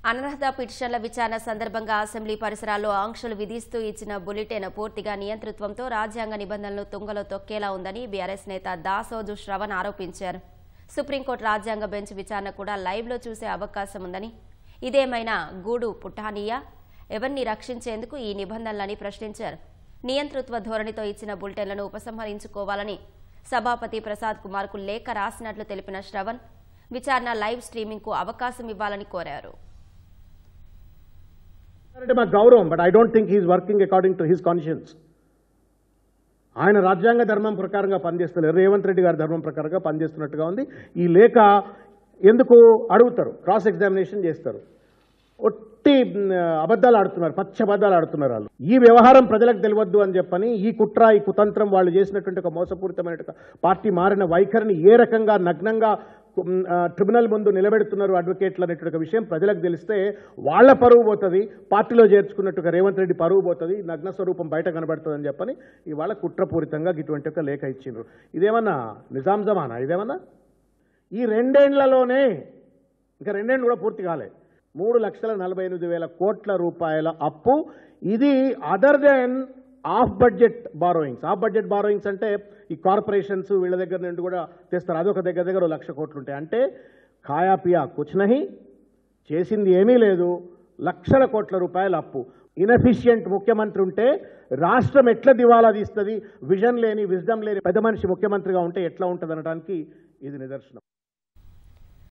అనర్హత పిటిషన్ల విచారణ సందర్భంగా అసెంబ్లీ పరిసరాల్లో ఆంక్షలు విధిస్తూ ఇచ్చిన బులెటిన్ పూర్తిగా నియంతృత్వంతో రాజ్యాంగ నిబంధనలు తుంగలో తొక్కేలా ఉందని బీఆర్ఎస్ నేత దాసోజు శ్రవణ్ ఆరోపించారు. సుప్రీంకోర్టు రాజ్యాంగ బెంచ్ విచారణ కూడా లైవ్లో చూసే అవకాశం ఉందని, ఇదేమైనా గూడు పుట్టానీయా, ఎవరిని రక్షించేందుకు ఈ నిబంధనలని ప్రశ్నించారు. నియంతృత్వ ధోరణితో ఇచ్చిన బులెటిన్లను ఉపసంహరించుకోవాలని సభాపతి ప్రసాద్ కుమార్కు లేఖ రాసినట్లు తెలిపిన శ్రవణ్, విచారణ లైవ్ స్ట్రీమింగ్ కు అవకాశం ఇవ్వాలని కోరారు. మా గౌరవం, but I don't think he's working according to his conscience. ఆయన రాజ్యాంగ ధర్మం ప్రకారంగా పనిచేస్తున్నారు, రేవంత్ రెడ్డి గారి ధర్మం ప్రకారంగా పనిచేస్తున్నట్టుగా ఉంది. ఈ లేఖ ఎందుకు అడుగుతారు, క్రాస్ ఎగ్జామినేషన్ చేస్తారు, ఒట్టి అబద్ధాలు ఆడుతున్నారు, పచ్చ అబద్ధాలు ఆడుతున్నారు వాళ్ళు. ఈ వ్యవహారం ప్రజలకు తెలియవద్దు అని చెప్పని ఈ కుట్ర, ఈ కుతంత్రం, వాళ్ళు చేసినటువంటి ఒక మోసపూరితమైన పార్టీ మారిన వైఖరిని ఏ రకంగా నగ్నంగా ట్రిబ్యునల్ ముందు నిలబెడుతున్నారు అడ్వకేట్లు అనేటువంటి విషయం ప్రజలకు తెలిస్తే వాళ్ళ పరువు పోతుంది, పార్టీలో చేర్చుకున్నట్టుగా రేవంత్ రెడ్డి పరువు పోతుంది, నగ్న స్వరూపం బయట కనబడుతుందని చెప్పని ఇవాళ కుట్రపూరితంగా ఇటువంటి ఒక లేఖ ఇచ్చిండ్రు. ఇదేమన్నా నిజాం జమానా? ఇదేమన్నా ఈ 2 ఏళ్లలోనే, ఇంకా 2 ఏళ్ళు కూడా పూర్తి కాలే, 3,48,000 కోట్ల రూపాయల అప్పు. ఇది other than off budget borrowings. Off budget borrowings అంటే ఈ కార్పొరేషన్స్ వీళ్ళ దగ్గర నుండి కూడా తెస్తారు, అదొక దగ్గర 1,00,000 కోట్లు ఉంటాయి. అంటే ఖాయా పియా కుచ్ నహీ, చేసింది ఏమీ లేదు, లక్షల కోట్ల రూపాయల అప్పు. ఇన్ఎఫిషియంట్ ముఖ్యమంత్రి ఉంటే రాష్ట్రం ఎట్లా దివాలా తీస్తుంది, విజన్ లేని, విజ్డమ్ లేని పెద్ద మనిషి ముఖ్యమంత్రిగా ఉంటే ఎట్లా ఉంటుంది అనడానికి ఇది నిదర్శనం.